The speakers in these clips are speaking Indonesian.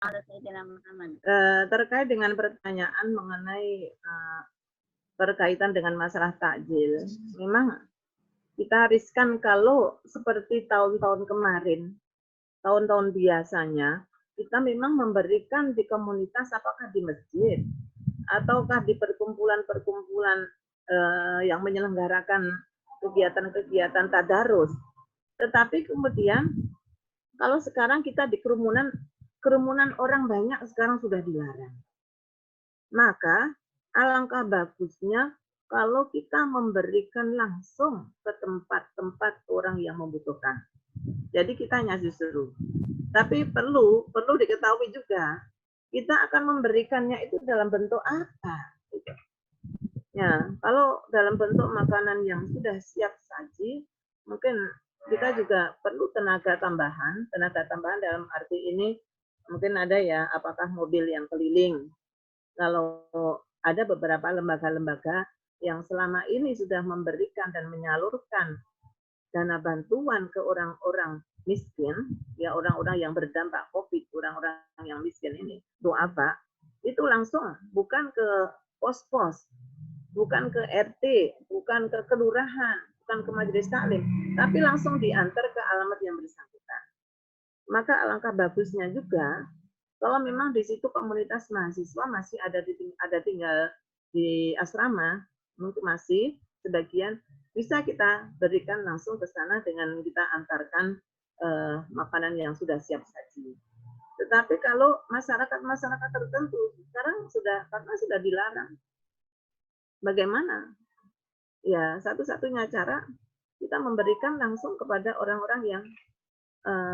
Terkait dengan pertanyaan mengenai berkaitan dengan masalah takjil, memang kita riskan kalau seperti tahun-tahun kemarin, tahun-tahun biasanya, kita memang memberikan di komunitas, apakah di masjid, ataukah di perkumpulan-perkumpulan yang menyelenggarakan kegiatan-kegiatan tadarus. Tetapi kemudian, kalau sekarang kita di kerumunan orang banyak sekarang sudah dilarang. Maka alangkah bagusnya kalau kita memberikan langsung ke tempat-tempat orang yang membutuhkan. Jadi kita hanya justru. Tapi perlu diketahui juga, kita akan memberikannya itu dalam bentuk apa? Ya, kalau dalam bentuk makanan yang sudah siap saji, mungkin kita juga perlu tenaga tambahan dalam arti ini mungkin ada ya, apakah mobil yang keliling. Kalau ada beberapa lembaga-lembaga yang selama ini sudah memberikan dan menyalurkan dana bantuan ke orang-orang miskin, ya orang-orang yang berdampak COVID, orang-orang yang miskin ini, du'afa, itu langsung bukan ke pos-pos, bukan ke RT, bukan ke kelurahan, bukan ke majelis taklim, tapi langsung diantar ke alamat yang bersangkutan. Maka alangkah bagusnya juga kalau memang di situ komunitas mahasiswa masih ada tinggal di asrama, mungkin masih sebagian bisa kita berikan langsung ke sana dengan kita antarkan makanan yang sudah siap saji. Tetapi kalau masyarakat tertentu sekarang karena sudah dilarang, bagaimana? Ya, satu-satunya cara kita memberikan langsung kepada orang-orang yang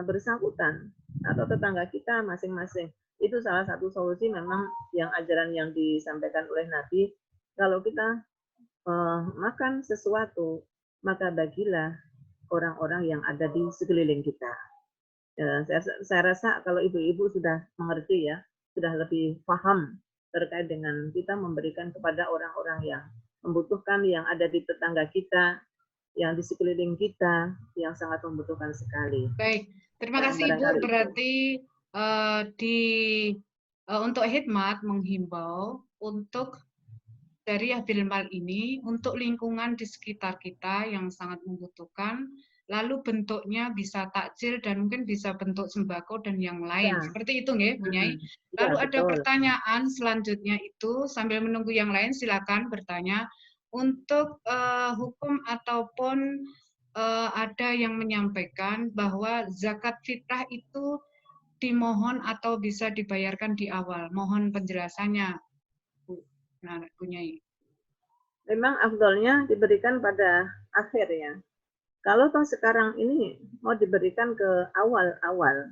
bersangkutan atau tetangga kita masing-masing. Itu salah satu solusi memang yang ajaran yang disampaikan oleh Nabi. Kalau kita makan sesuatu, maka bagilah orang-orang yang ada di sekeliling kita. Saya rasa kalau ibu-ibu sudah mengerti ya, sudah lebih paham terkait dengan kita memberikan kepada orang-orang yang membutuhkan, yang ada di tetangga kita, yang di sekeliling kita, yang sangat membutuhkan sekali. Baik, terima kasih Ibu. Berarti untuk Hikmat menghimbau untuk dari Yabil Mal ini untuk lingkungan di sekitar kita yang sangat membutuhkan, lalu bentuknya bisa takjil dan mungkin bisa bentuk sembako dan yang lain. Ya. Seperti itu nggih, Bu Nyai. Lalu ya, ada pertanyaan selanjutnya itu, sambil menunggu yang lain silakan bertanya. Untuk hukum ataupun ada yang menyampaikan bahwa zakat fitrah itu dimohon atau bisa dibayarkan di awal. Mohon penjelasannya, Bu Nyai. Memang afdolnya diberikan pada akhir ya. Kalau toh sekarang ini mau diberikan ke awal-awal,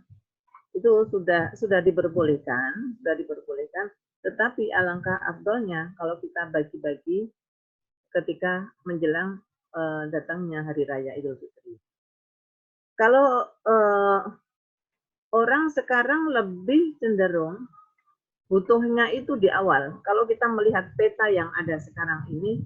itu sudah diperbolehkan, tetapi alangkah afdolnya kalau kita bagi-bagi ketika menjelang datangnya hari raya Idul Fitri. Kalau orang sekarang lebih cenderung butuhnya itu di awal. Kalau kita melihat peta yang ada sekarang ini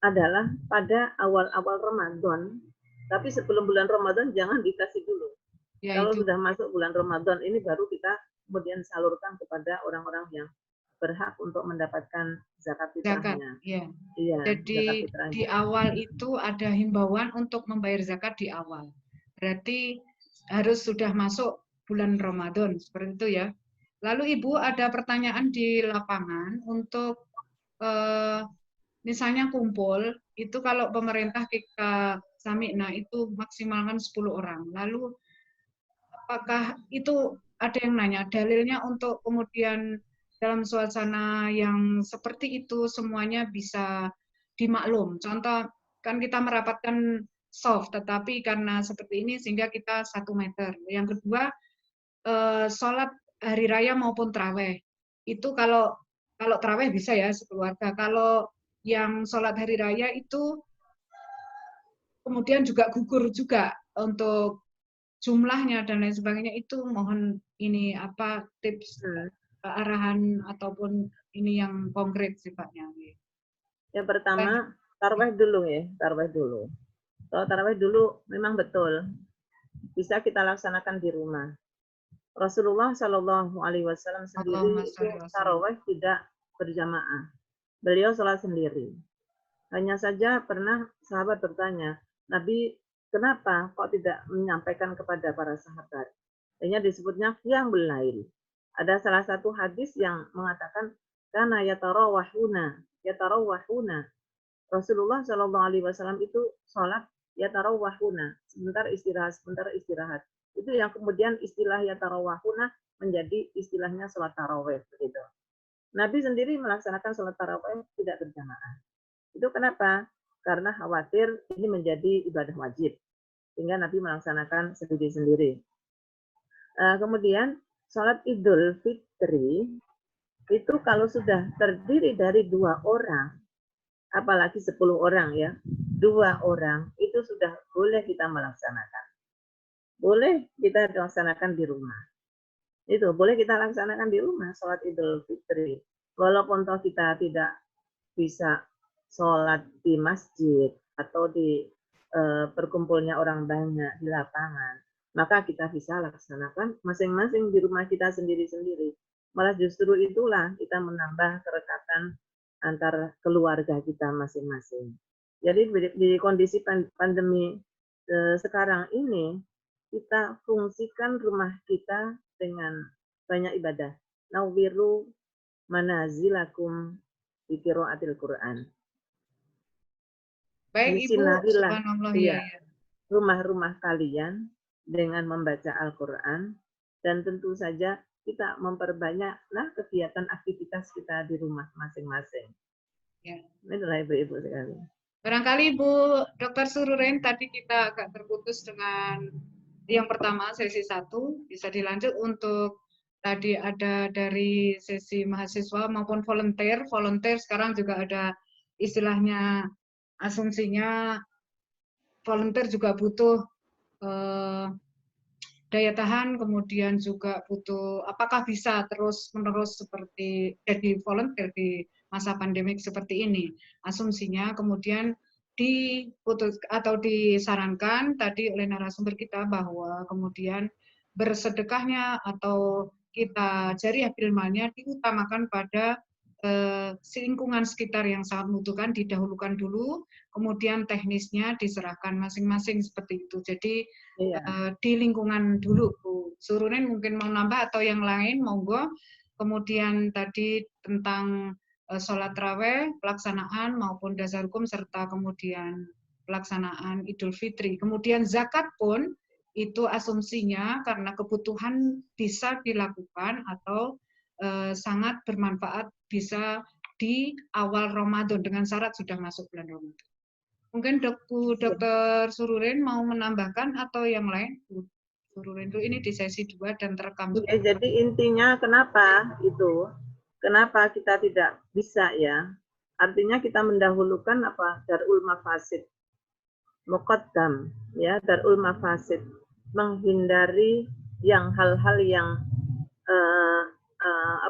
adalah pada awal-awal Ramadan. Tapi sebelum bulan Ramadan jangan dikasih dulu. Ya, kalau sudah masuk bulan Ramadan ini baru kita kemudian salurkan kepada orang-orang yang berhak untuk mendapatkan zakat fitrahnya. Ya. Iya, jadi di awal itu ada himbauan untuk membayar zakat di awal. Berarti harus sudah masuk bulan Ramadan, seperti itu ya. Lalu Ibu ada pertanyaan di lapangan untuk misalnya kumpul, itu kalau pemerintah kita Samikna itu maksimalkan 10 orang. Lalu apakah itu ada yang nanya, dalilnya untuk kemudian dalam suasana yang seperti itu semuanya bisa dimaklum. Contoh, kan kita merapatkan soft, tetapi karena seperti ini sehingga kita 1 meter. Yang kedua, sholat hari raya maupun traweh. Itu kalau traweh bisa ya sekeluarga. Kalau yang sholat hari raya itu kemudian juga gugur juga untuk jumlahnya dan lain sebagainya, itu mohon ini apa tips arahan ataupun ini yang konkret sifatnya. Yang pertama tarawih dulu ya, tarawih dulu. Kalau tarawih dulu memang betul bisa kita laksanakan di rumah. Rasulullah Shallallahu Alaihi Wasallam Allahumma sendiri itu sholli wa sallim. tarawih tidak berjamaah. Beliau sholat sendiri. Hanya saja pernah sahabat bertanya, Nabi kenapa kok tidak menyampaikan kepada para sahabat? Hanya disebutnya qiyamul lail. Ada salah satu hadis yang mengatakan kana yatarawahuna. Rasulullah Shallallahu Alaihi Wasallam itu sholat yatarawahuna, sebentar istirahat. Itu yang kemudian istilah yatarawahuna menjadi istilahnya sholat tarawih begitu. Nabi sendiri melaksanakan sholat tarawih tidak berjamaah. Itu kenapa? Karena khawatir ini menjadi ibadah wajib, sehingga Nabi melaksanakan sendiri-sendiri. Kemudian sholat Idul Fitri itu kalau sudah terdiri dari 2 orang, apalagi 10 orang ya, 2 orang itu sudah boleh kita melaksanakan. Boleh kita laksanakan di rumah. Itu boleh kita laksanakan di rumah sholat Idul Fitri. Walaupun toh kita tidak bisa sholat di masjid atau di berkumpulnya orang banyak di lapangan, maka kita bisa laksanakan masing-masing di rumah kita sendiri-sendiri. Malah justru itulah kita menambah kerekatan antar keluarga kita masing-masing. Jadi di kondisi pandemi sekarang ini, kita fungsikan rumah kita dengan banyak ibadah. Nawwiru manazilakum bi qiraatil Quran. Baik Ibu, Disinarilah subhanallah ya, ya. rumah-rumah kalian dengan membaca Al-Quran, dan tentu saja kita memperbanyaklah kegiatan aktivitas kita di rumah masing-masing. Ya. Itulah Ibu-ibu sekalian. Barangkali Bu Dr. Sururin tadi kita agak terputus dengan yang pertama sesi 1, bisa dilanjut untuk tadi ada dari sesi mahasiswa maupun volunteer. Volunteer sekarang juga ada istilahnya, asumsinya volunteer juga butuh daya tahan, kemudian juga butuh apakah bisa terus-menerus seperti jadi volunteer di masa pandemik seperti ini. Asumsinya kemudian diputus atau disarankan tadi oleh narasumber kita bahwa kemudian bersedekahnya atau kita jariah bilmalnya diutamakan pada lingkungan sekitar yang sangat membutuhkan, didahulukan dulu, kemudian teknisnya diserahkan masing-masing seperti itu. Jadi di lingkungan dulu, Bu Sururin mungkin mau nambah atau yang lain, monggo. Kemudian tadi tentang sholat raweh, pelaksanaan maupun dasar hukum serta kemudian pelaksanaan Idul Fitri. Kemudian zakat pun itu asumsinya karena kebutuhan bisa dilakukan atau sangat bermanfaat bisa di awal Ramadan dengan syarat sudah masuk bulan Ramadan. Mungkin Dr. Sururin mau menambahkan atau yang lain? Sururin itu ini di sesi 2 dan terekam. Ya, jadi intinya kenapa itu? Kenapa kita tidak bisa ya? Artinya kita mendahulukan apa? Darul mafasid. Muqaddam, ya, darul mafasid. Menghindari yang hal-hal yang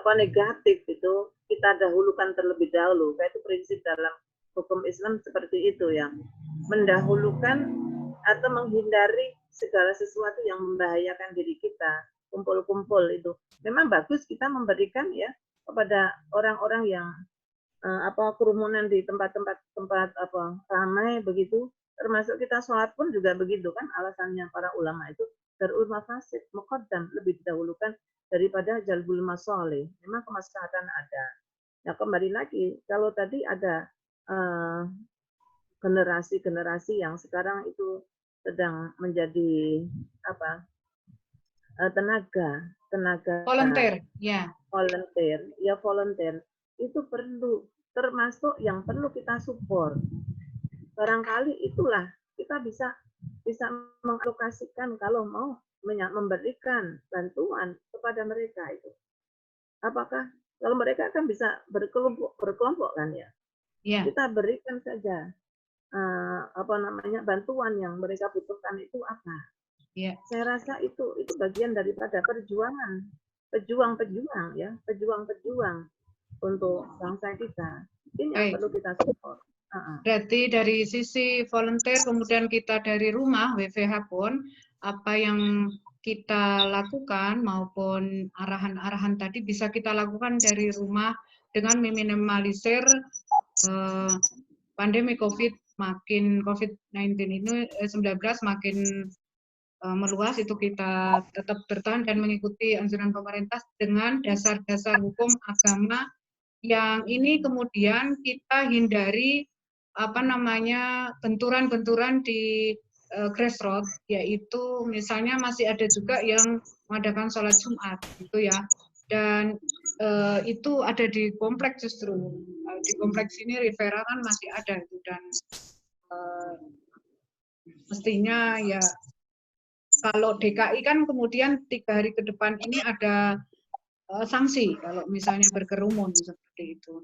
negatif itu kita dahulukan terlebih dahulu. Kayak itu prinsip dalam hukum Islam seperti itu ya. Mendahulukan atau menghindari segala sesuatu yang membahayakan diri kita. Kumpul-kumpul itu. Memang bagus kita memberikan ya kepada orang-orang yang kerumunan di tempat-tempat ramai begitu. Termasuk kita sholat pun juga begitu kan, alasannya para ulama itu darul mafasid muqaddam, lebih didahulukan daripada jalbul masalih. Memang kemaslahatan ada. Nah, kembali lagi, kalau tadi ada generasi-generasi yang sekarang itu sedang menjadi tenaga volunteer, ya. Volunteer itu perlu, termasuk yang perlu kita support. Barangkali itulah kita bisa mengalokasikan kalau mau memberikan bantuan kepada mereka itu. Apakah kalau mereka kan bisa berkelompok kan ya? Yeah. Kita berikan saja bantuan yang mereka butuhkan itu apa? Yeah. Saya rasa itu bagian daripada perjuangan pejuang-pejuang ya, pejuang-pejuang untuk bangsa kita. Ini yang perlu kita support. Berarti dari sisi volunteer, kemudian kita dari rumah WFH pun apa yang kita lakukan maupun arahan-arahan tadi bisa kita lakukan dari rumah dengan meminimalisir pandemi COVID-19 ini 19 makin meluas, itu kita tetap bertahan dan mengikuti anjuran pemerintah dengan dasar-dasar hukum agama yang ini kemudian kita hindari benturan-benturan di grassroots, yaitu misalnya masih ada juga yang mengadakan sholat Jumat gitu ya, dan itu ada di kompleks justru. Di kompleks ini Rivera kan masih ada itu, dan mestinya ya kalau DKI kan kemudian 3 hari ke depan ini ada sanksi kalau misalnya berkerumun seperti itu.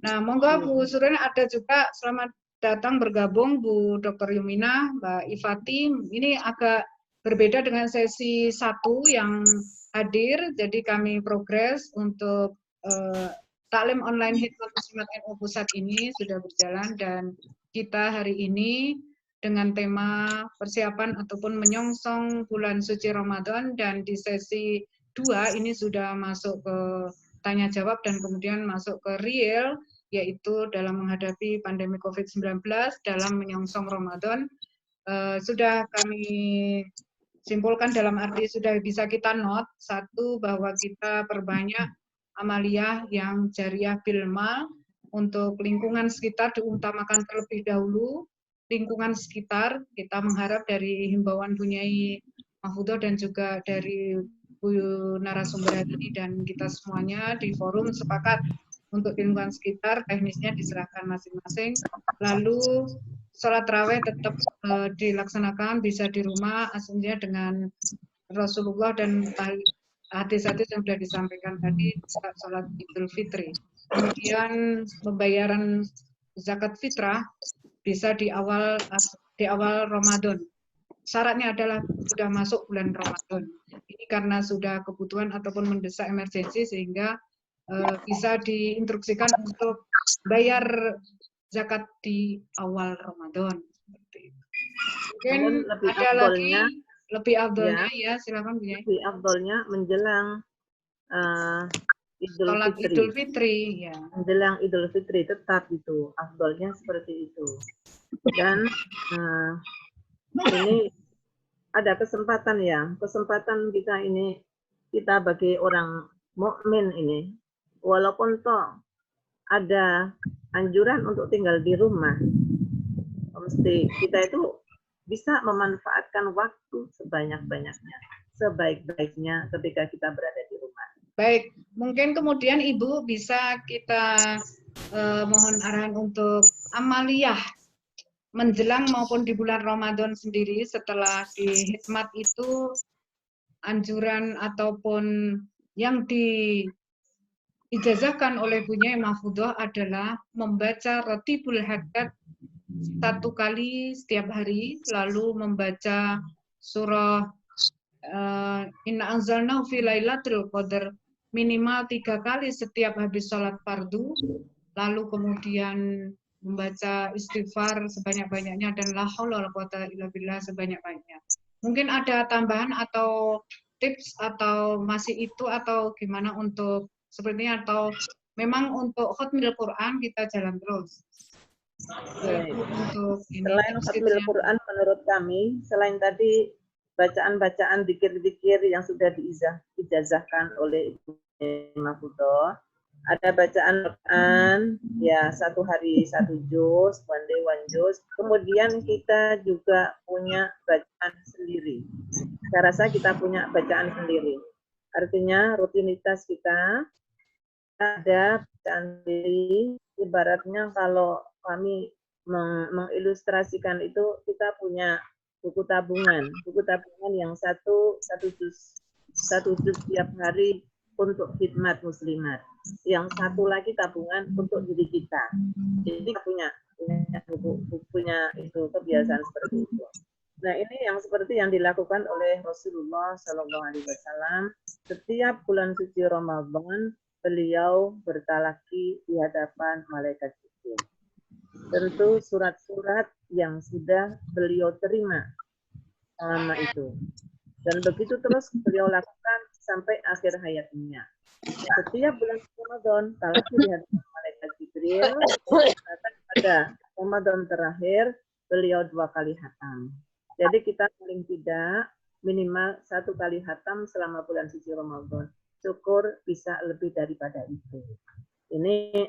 Nah, monggo Bu Suryan, ada juga selamat datang bergabung Bu Dr. Yumina, Mbak Ifati. Ini agak berbeda dengan sesi 1 yang hadir, jadi kami progres untuk taklim online Hikmat Muslimat NU Pusat ini sudah berjalan, dan kita hari ini dengan tema persiapan ataupun menyongsong bulan suci Ramadan, dan di sesi 2 ini sudah masuk ke tanya jawab dan kemudian masuk ke real, yaitu dalam menghadapi pandemi COVID-19 dalam menyongsong Ramadan. Sudah kami simpulkan dalam arti sudah bisa kita note, 1, bahwa kita perbanyak amaliyah yang jariah bilma, untuk lingkungan sekitar diutamakan terlebih dahulu. Lingkungan sekitar kita mengharap dari himbauan Bu Nyai Mahfudoh dan juga dari Bu narasumber hari ini dan kita semuanya di forum sepakat untuk lingkungan sekitar, teknisnya diserahkan masing-masing. Lalu sholat raweh tetap dilaksanakan bisa di rumah, aslinya dengan Rasulullah dan hadis-hadis yang sudah disampaikan tadi, sholat Idul Fitri. Kemudian pembayaran zakat fitrah bisa di awal Ramadan. Syaratnya adalah sudah masuk bulan Ramadan. Ini karena sudah kebutuhan ataupun mendesak emergensi sehingga bisa diinstruksikan untuk bayar zakat di awal Ramadan. Mungkin lebih ada lagi lebih afdolnya ya, silakan Bu Nyai. Lebih afdolnya menjelang Idul Fitri ya. Menjelang Idul Fitri tetap itu afdolnya seperti itu. Dan ini ada kesempatan kita ini, kita bagi orang mukmin ini, walaupun toh ada anjuran untuk tinggal di rumah, mesti kita itu bisa memanfaatkan waktu sebanyak-banyaknya, sebaik-baiknya ketika kita berada di rumah. Baik, mungkin kemudian Ibu bisa kita mohon arahan untuk amaliyah menjelang maupun di bulan Ramadan sendiri. Setelah di hikmat itu anjuran ataupun yang diijazahkan oleh Bu Nyai Mahfudoh adalah membaca Ratibul Haddad 1 kali setiap hari, lalu membaca surah Inna anzalnahu fi lailatul qadar minimal 3 kali setiap habis sholat fardu, lalu kemudian membaca istighfar sebanyak-banyaknya dan la haula wala quwata illa billah sebanyak-banyaknya. Mungkin ada tambahan atau tips atau masih itu atau gimana untuk sepertinya, atau memang untuk khatmil Quran kita jalan terus? Untuk selain khatmil Quran, menurut kami selain tadi bacaan-bacaan zikir-zikir yang sudah diijazahkan oleh Ibu Mahfudoh, ada bacaan Quran ya 1 hari 1 juz, one day 1 juz. Kemudian kita juga punya bacaan sendiri. Saya rasa kita punya bacaan sendiri. Artinya rutinitas kita ada bacaan sendiri. Ibaratnya kalau kami mengilustrasikan itu, kita punya buku tabungan yang satu juz setiap hari untuk khidmat muslimat, yang satu lagi tabungan untuk diri kita. Jadi punya itu kebiasaan seperti itu. Nah, ini yang seperti yang dilakukan oleh Rasulullah Shallallahu Alaihi Wasallam setiap bulan suci Ramadan, beliau bertalaki di hadapan malaikat Jibril. Tentu surat-surat yang sudah beliau terima selama itu. Dan begitu terus beliau lakukan sampai akhir hayatnya. Setiap bulan Ramadan, kalau dilihat malaikat Jibril, pada Ramadan terakhir, beliau 2 kali khatam. Jadi kita paling tidak minimal 1 kali khatam selama bulan suci Ramadan. Syukur bisa lebih daripada itu. Ini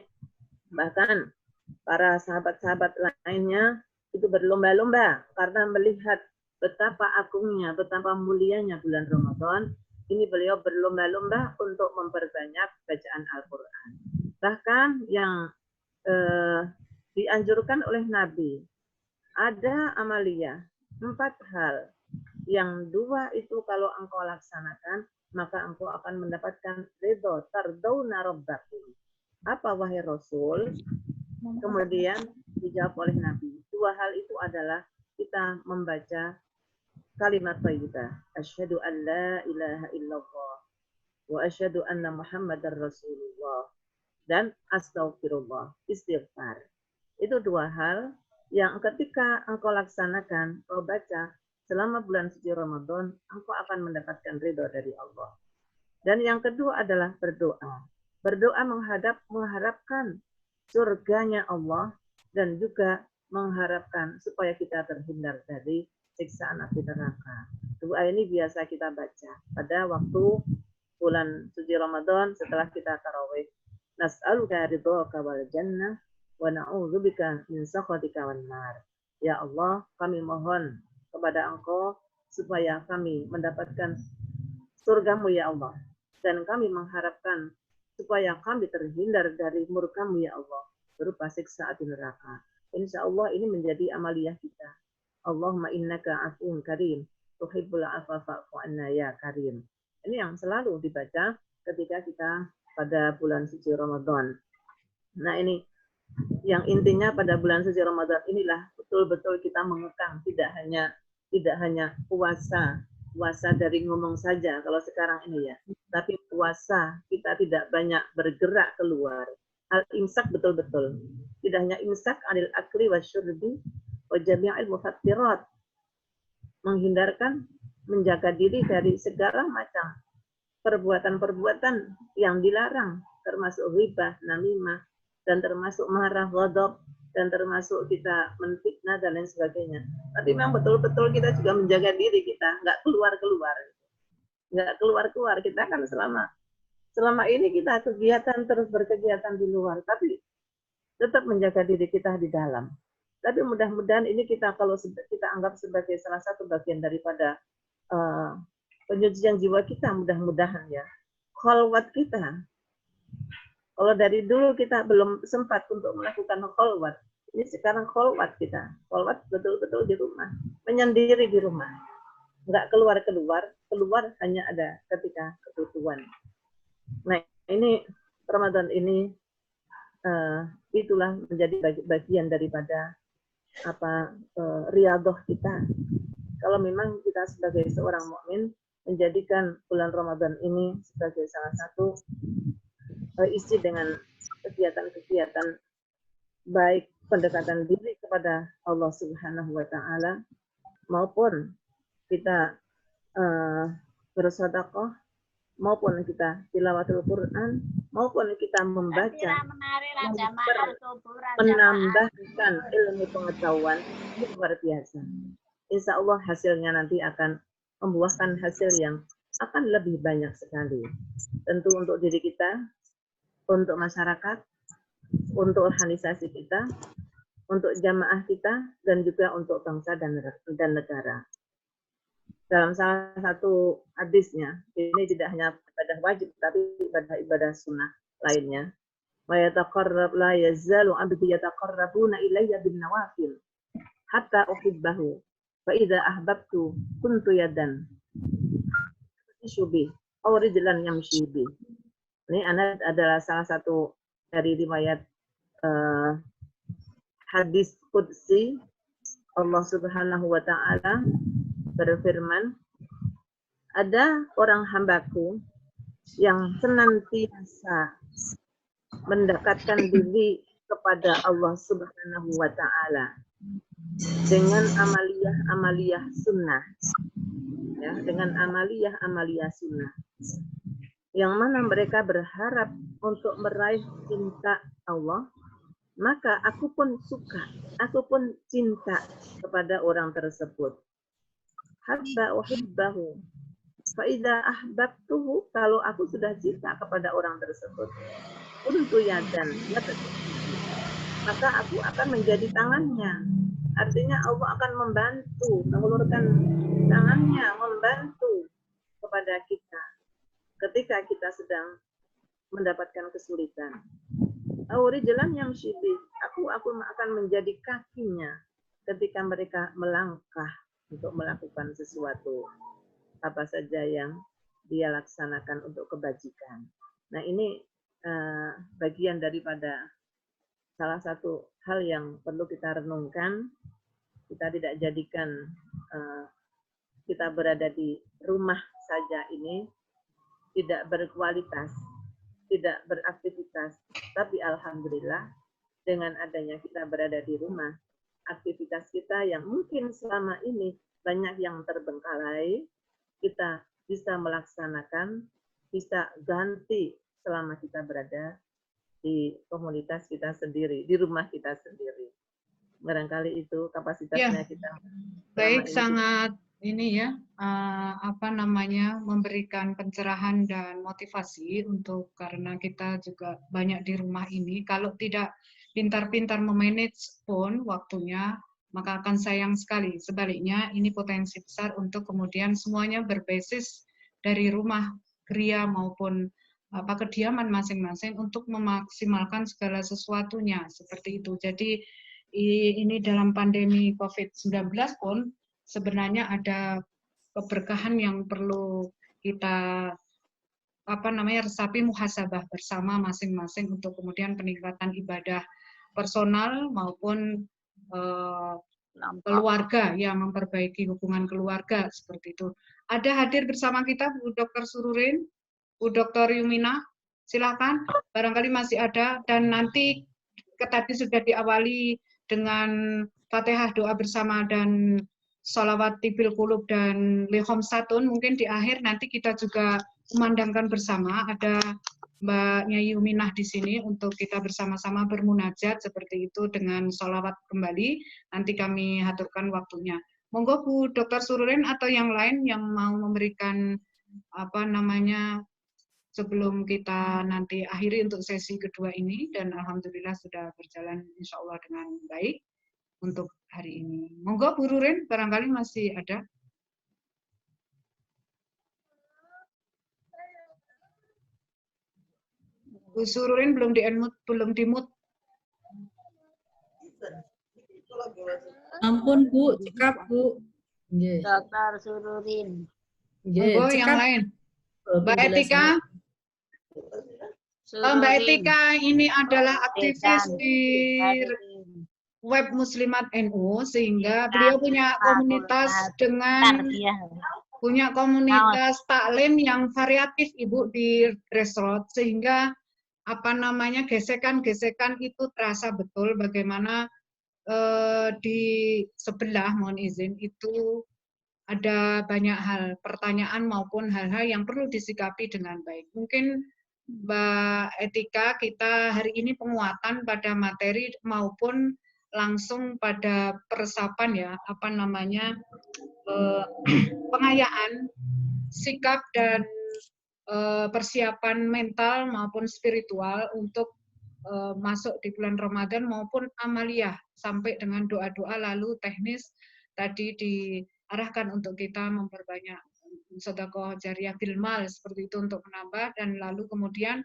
bahkan para sahabat-sahabat lainnya itu berlomba-lomba karena melihat betapa agungnya, betapa mulianya bulan Ramadan. Ini beliau berlomba-lomba untuk memperbanyak bacaan Al-Quran. Bahkan yang dianjurkan oleh Nabi, ada amalia, 4 hal. Yang 2 itu kalau engkau laksanakan, maka engkau akan mendapatkan ridho, tardawna rabbakum. Apa wahai Rasul? Kemudian dijawab oleh Nabi. 2 hal itu adalah kita membaca kalimat thayyibah, asyhadu an la ilaha illallah wa asyhadu anna Muhammadar Rasulullah, dan astagfirullah, istighfar. Itu 2 hal yang ketika engkau laksanakan, engkau baca selama bulan suci Ramadan, engkau akan mendapatkan ridho dari Allah. Dan yang kedua adalah berdoa. Berdoa mengharapkan surganya Allah dan juga mengharapkan supaya kita terhindar dari siksaan api neraka. Doa ini biasa kita baca pada waktu bulan suci Ramadan setelah kita tarawih. Nas'aluka ridhaka wal jannah wa na'udzubika min sakhatika wan nar. Ya Allah, kami mohon kepada Engkau supaya kami mendapatkan surgamu ya Allah, dan kami mengharapkan supaya kami terhindar dari murka-Mu ya Allah berupa siksa api neraka. Insya Allah ini menjadi amaliyah kita. Allahumma innaka afuwun karim, tuhibbul afwa fa'fu anna ya karim. Ini yang selalu dibaca ketika kita pada bulan suci Ramadan. Nah ini yang intinya pada bulan suci Ramadan inilah betul-betul kita mengekang, tidak hanya puasa dari ngomong saja kalau sekarang ini ya, tapi puasa kita tidak banyak bergerak keluar. Al-imsak betul-betul, tidak hanya imsak anil akli wasyurbi wa jami'il mufattirat, menghindarkan, menjaga diri dari segala macam perbuatan-perbuatan yang dilarang, termasuk ghibah, namimah, dan termasuk marah, ghadab, dan termasuk kita menfitnah dan lain sebagainya. Tapi memang betul-betul kita juga menjaga diri kita, nggak keluar-keluar. Nggak keluar-keluar. Kita kan selama ini kita kegiatan terus berkegiatan di luar, tapi tetap menjaga diri kita di dalam. Tapi mudah-mudahan ini kita kalau kita anggap sebagai salah satu bagian daripada penyucian jiwa kita, mudah-mudahan ya. Khalwat kita. Kalau dari dulu kita belum sempat untuk melakukan khalwat, ini sekarang khalwat kita. Khalwat betul-betul di rumah, menyendiri di rumah. Nggak keluar hanya ada ketika kebutuhan. Nah, ini Ramadan ini itulah menjadi bagian daripada riyadhah kita. Kalau memang kita sebagai seorang mukmin menjadikan bulan Ramadan ini sebagai salah satu isi dengan kegiatan-kegiatan baik pendekatan diri kepada Allah Subhanahu wa taala maupun kita bersedekah, maupun kita tilawatul Quran, maupun kita membaca, menambahkan ilmu pengetahuan, ini luar biasa. Insya Allah hasilnya nanti akan membuahkan hasil yang akan lebih banyak sekali. Tentu untuk diri kita, untuk masyarakat, untuk organisasi kita, untuk jamaah kita, dan juga untuk bangsa dan negara. Dalam salah satu hadisnya, ini tidak hanya ibadah wajib, tapi ibadah sunnah lainnya. Wa yataqarrab la yazalu 'abdi yataqarrabuna ilayya bin nawafil hatta uhibbahu. Fa idza ahbabtu kuntu yadan syubi aw rijlan yamshi bi. Ini adalah salah satu dari riwayat hadis qudsi. Allah Subhanahu wa taala berfirman, ada orang hambaku yang senantiasa mendekatkan diri kepada Allah Subhanahu wa taala dengan amaliyah sunnah, ya, dengan amaliyah sunnah, yang mana mereka berharap untuk meraih cinta Allah, maka aku pun suka, aku pun cinta kepada orang tersebut. Habba uhibbahu. Fa'idha ahbabtuhu, kalau aku sudah cinta kepada orang tersebut, kuntu yadan, maka aku akan menjadi tangannya. Artinya Allah akan membantu, mengulurkan tangannya, membantu kepada kita ketika kita sedang mendapatkan kesulitan. Aurijalan yang syibih, aku akan menjadi kakinya ketika mereka melangkah untuk melakukan sesuatu apa saja yang dia laksanakan untuk kebajikan. Nah, ini bagian daripada salah satu hal yang perlu kita renungkan. Kita tidak jadikan kita berada di rumah saja ini tidak berkualitas, tidak beraktivitas, tapi alhamdulillah dengan adanya kita berada di rumah, aktivitas kita yang mungkin selama ini banyak yang terbengkalai, kita bisa melaksanakan, bisa ganti selama kita berada di komunitas kita sendiri, di rumah kita sendiri. Barangkali itu kapasitasnya Ya, kita. baik, sangat ini ya, memberikan pencerahan dan motivasi untuk, karena kita juga banyak di rumah ini. Kalau tidak pintar-pintar memanage pun waktunya, maka akan sayang sekali. Sebaliknya, ini potensi besar untuk kemudian semuanya berbasis dari rumah gereja maupun kediaman masing-masing untuk memaksimalkan segala sesuatunya seperti itu. Jadi ini dalam pandemi COVID-19 pun sebenarnya ada keberkahan yang perlu kita resapi, muhasabah bersama masing-masing untuk kemudian peningkatan ibadah personal maupun keluarga, ya, memperbaiki hubungan keluarga seperti itu. Ada hadir bersama kita Bu Dr. Sururin, Bu Dr. Yumina, silakan, barangkali masih ada, dan nanti tadi sudah diawali dengan Fatihah doa bersama dan sholawat tibil kulub dan lihom satun. Mungkin di akhir nanti kita juga memandangkan bersama, ada Mbak Nyai Yuminah di sini untuk kita bersama-sama bermunajat seperti itu dengan sholawat kembali. Nanti kami aturkan waktunya. Monggo Bu Dr. Sururin atau yang lain yang mau memberikan sebelum kita nanti akhiri untuk sesi kedua ini, dan alhamdulillah sudah berjalan insya Allah dengan baik untuk hari ini. Monggo Bu Rurin, barangkali masih ada. Bu Sururin belum di-unmute, belum di-mute. Ampun Bu, cekap Bu. Dr. Sururin. Monggo yang lain. Mbak Etika. Mbak Etika ini adalah aktivis di web Muslimat NU, sehingga beliau punya komunitas punya komunitas taklim yang variatif Ibu di grassroots, sehingga gesekan-gesekan itu terasa betul bagaimana di sebelah, mohon izin, itu ada banyak hal, pertanyaan maupun hal-hal yang perlu disikapi dengan baik. Mungkin Mbak Etika, kita hari ini penguatan pada materi maupun langsung pada peresapan, ya, pengayaan sikap dan persiapan mental maupun spiritual untuk masuk di bulan Ramadan maupun amaliyah sampai dengan doa-doa, lalu teknis tadi diarahkan untuk kita memperbanyak sedekah jariyah bil mal seperti itu untuk menambah, dan lalu kemudian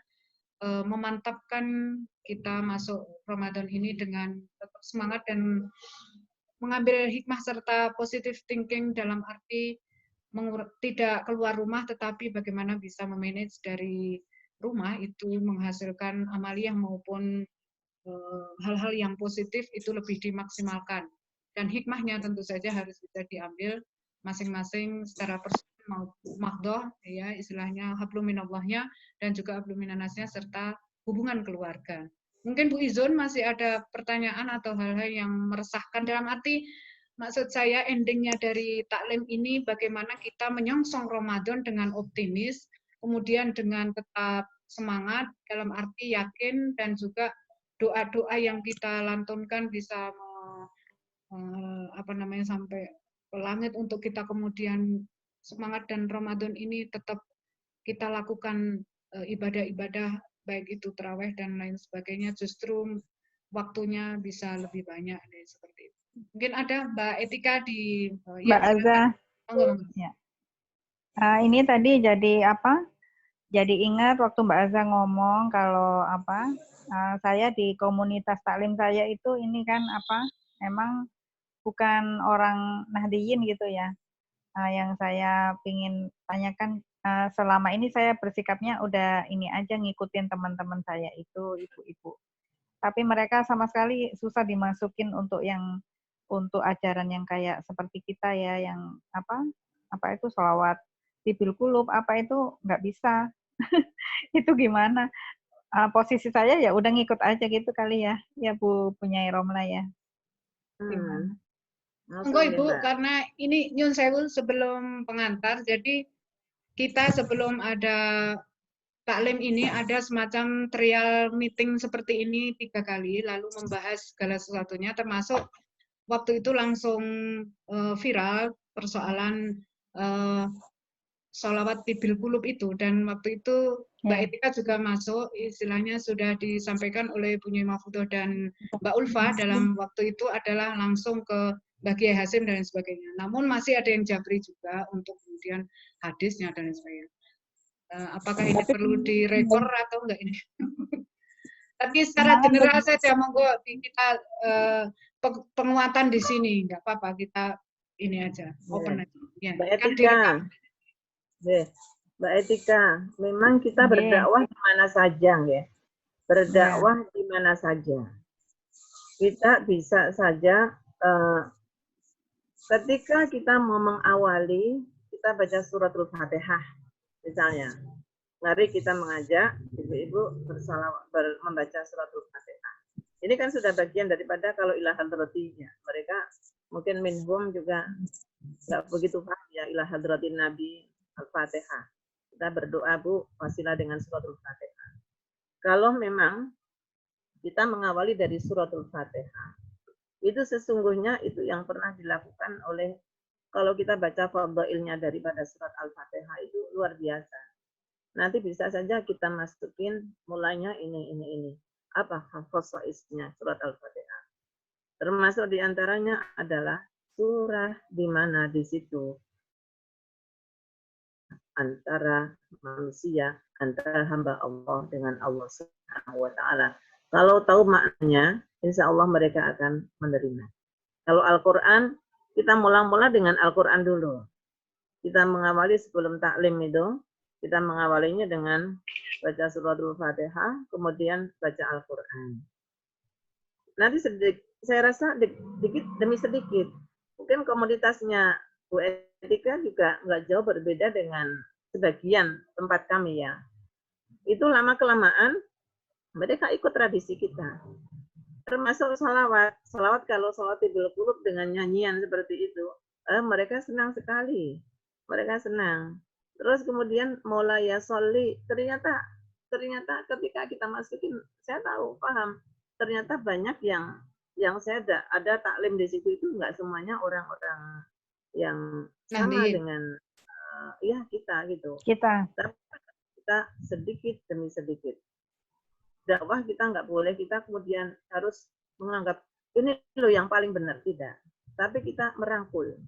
memantapkan kita masuk Ramadan ini dengan tetap semangat dan mengambil hikmah serta positive thinking dalam arti tidak keluar rumah, tetapi bagaimana bisa memanage dari rumah itu menghasilkan amaliyah maupun hal-hal yang positif itu lebih dimaksimalkan. Dan hikmahnya tentu saja harus bisa diambil masing-masing secara personal maupun mahdoh, ya, istilahnya hablum minallahnya dan juga hablum minannasnya serta hubungan keluarga. Mungkin Bu Izun masih ada pertanyaan atau hal-hal yang meresahkan, dalam arti maksud saya endingnya dari taklim ini bagaimana kita menyongsong Ramadan dengan optimis, kemudian dengan tetap semangat dalam arti yakin, dan juga doa-doa yang kita lantunkan bisa sampai ke langit untuk kita kemudian semangat, dan Ramadan ini tetap kita lakukan ibadah-ibadah baik itu tarawih dan lain sebagainya, justru waktunya bisa lebih banyak seperti itu. Mungkin ada Mbak Etika di Mbak Aza. Monggo. Ya. Ini tadi jadi apa? Jadi ingat waktu Mbak Aza ngomong kalau apa? Saya di komunitas taklim saya itu ini kan apa? Memang bukan orang Nahdiyin gitu ya. Yang saya pingin tanyakan, selama ini saya bersikapnya udah ini aja, ngikutin teman-teman saya itu ibu-ibu. Tapi mereka sama sekali susah dimasukin untuk ajaran yang kayak seperti kita ya, yang apa itu sholawat tibil kulub, apa itu nggak bisa. Itu gimana? Posisi saya ya udah ngikut aja gitu kali ya Bu Punyai Romla ya. Gimana? Monggo Ibu, karena ini nyun sewu sebelum pengantar, jadi kita sebelum ada taklim ini ada semacam trial meeting seperti ini 3 kali, lalu membahas segala sesuatunya, termasuk waktu itu langsung viral persoalan sholawat tibil kulub itu, dan waktu itu Mbak Etika juga masuk, istilahnya sudah disampaikan oleh Bu Nyai Mahfudoh dan Mbak Ulfa dalam waktu itu adalah langsung ke Mbak Kiai Hasim dan sebagainya. Namun masih ada yang jabri juga untuk kemudian hadisnya dan sebagainya. Apakah ini perlu direkor atau enggak ini? Tapi secara general saja, monggo kita penguatan di sini, enggak apa-apa, kita ini aja, open aja. Ya, Mbak Etika, Mbak Etika, memang kita berdakwah di mana saja, ya. Berdakwah di mana saja. Kita bisa saja ketika kita mau mengawali, kita baca suratul Fatihah, misalnya. Mari kita mengajak ibu-ibu membaca suratul Fatihah. Ini kan sudah bagian daripada kalau ila hadratinya. Mereka mungkin minhum juga nggak begitu paham ya ila hadratin Nabi Al-Fatihah. Kita berdoa Bu, wasilah dengan suratul Fatihah. Kalau memang kita mengawali dari suratul Fatihah, itu sesungguhnya itu yang pernah dilakukan oleh, kalau kita baca fadhailnya daripada surat Al-Fatihah itu luar biasa. Nanti bisa saja kita masukin mulanya ini. Apa khasaisnya surat Al-Fatihah? Termasuk diantaranya adalah surah di mana di situ antara manusia, antara hamba Allah dengan Allah Subhanahu wa Ta'ala. Kalau tahu maknanya, insya Allah mereka akan menerima. Kalau Al-Quran, kita mula-mula dengan Al-Quran dulu. Kita mengawali sebelum taklim itu, kita mengawalinya dengan baca suratul Fatihah, kemudian baca Al-Quran. Nanti saya rasa sedikit demi sedikit. Mungkin komunitasnya Bu Etika juga nggak jauh berbeda dengan sebagian tempat kami ya. Itu lama-kelamaan mereka ikut tradisi kita. Termasuk salawat. Salawat kalau salawat tibil kulub dengan nyanyian seperti itu, mereka senang sekali. Mereka senang. Terus kemudian mulai sholli, ternyata ketika kita masukin, saya tahu, paham. Ternyata banyak yang saya ada taklim di situ itu nggak semuanya orang-orang yang sama dengan ya kita gitu. Kita sedikit demi sedikit. Dakwah kita nggak boleh kita kemudian harus menganggap ini loh yang paling benar, tidak. Tapi kita merangkul.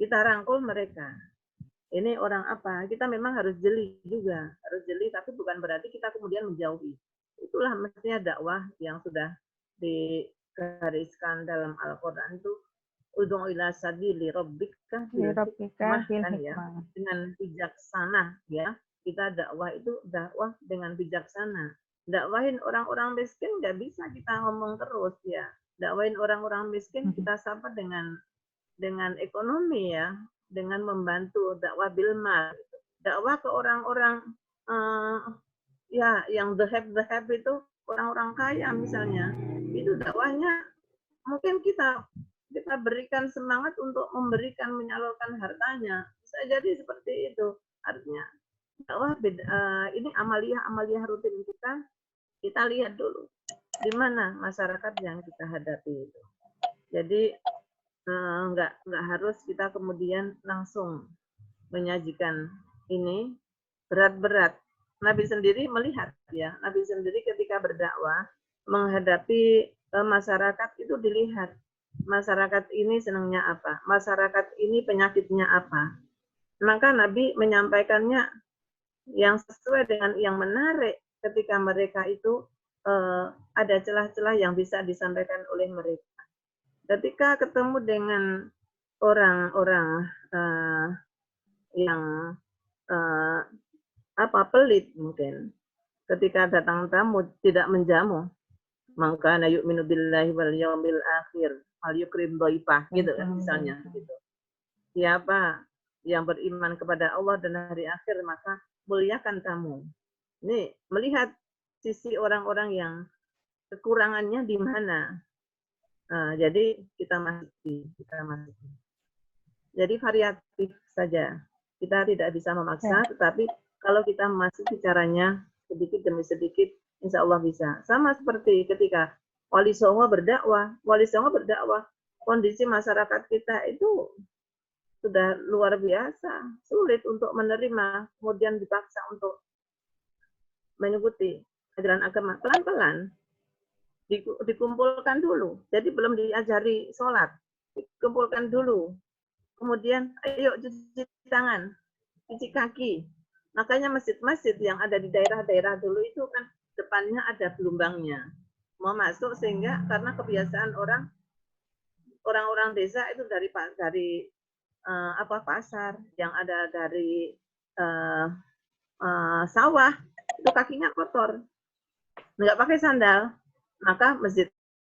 Kita rangkul mereka. Ini orang apa? Kita memang harus jeli juga, harus jeli, tapi bukan berarti kita kemudian menjauhi. Itulah mestinya dakwah yang sudah digariskan dalam Al-Quran itu, ud'u ila sabili rabbika bil hikmah, kan ya, dengan bijaksana ya. Kita dakwah itu dakwah dengan bijaksana. Dakwahin orang-orang miskin nggak bisa kita ngomong terus ya. Dakwahin orang-orang miskin kita sapa dengan ekonomi ya, dengan membantu dakwah bil mal. Dakwah ke orang-orang ya yang the have itu orang-orang kaya misalnya, itu dakwahnya mungkin kita berikan semangat untuk memberikan, menyalurkan hartanya. Bisa jadi seperti itu. Artinya dakwah ini amalia rutin kita lihat dulu di mana masyarakat yang kita hadapi itu. Jadi nggak harus kita kemudian langsung menyajikan ini berat-berat. Nabi sendiri melihat ya, Nabi sendiri ketika berdakwah menghadapi masyarakat itu dilihat masyarakat ini senangnya apa, masyarakat ini penyakitnya apa. Maka Nabi menyampaikannya yang sesuai dengan yang menarik ketika mereka itu ada celah-celah yang bisa disampaikan oleh mereka. Ketika ketemu dengan orang-orang yang pelit mungkin, ketika datang tamu tidak menjamu, maka na yu'minu billahi wal yaumil akhir al yukrim dhaifah gitu kan misalnya gitu. Siapa yang beriman kepada Allah dan hari akhir maka muliakan tamu. Ini melihat sisi orang-orang yang kekurangannya di mana. Jadi kita masuki. Jadi variatif saja. Kita tidak bisa memaksa, tetapi kalau kita memasuki caranya sedikit demi sedikit, insya Allah bisa. Sama seperti ketika Wali Songo berdakwah, kondisi masyarakat kita itu sudah luar biasa, sulit untuk menerima, kemudian dipaksa untuk mengikuti ajaran agama. Pelan-pelan dikumpulkan dulu. Jadi belum diajari sholat, dikumpulkan dulu. Kemudian ayo cuci tangan, cuci kaki. Makanya masjid-masjid yang ada di daerah-daerah dulu itu kan depannya ada gelombangnya. Mau masuk sehingga karena kebiasaan orang-orang desa itu dari pasar yang ada dari sawah itu kakinya kotor, nggak pakai sandal, maka masjid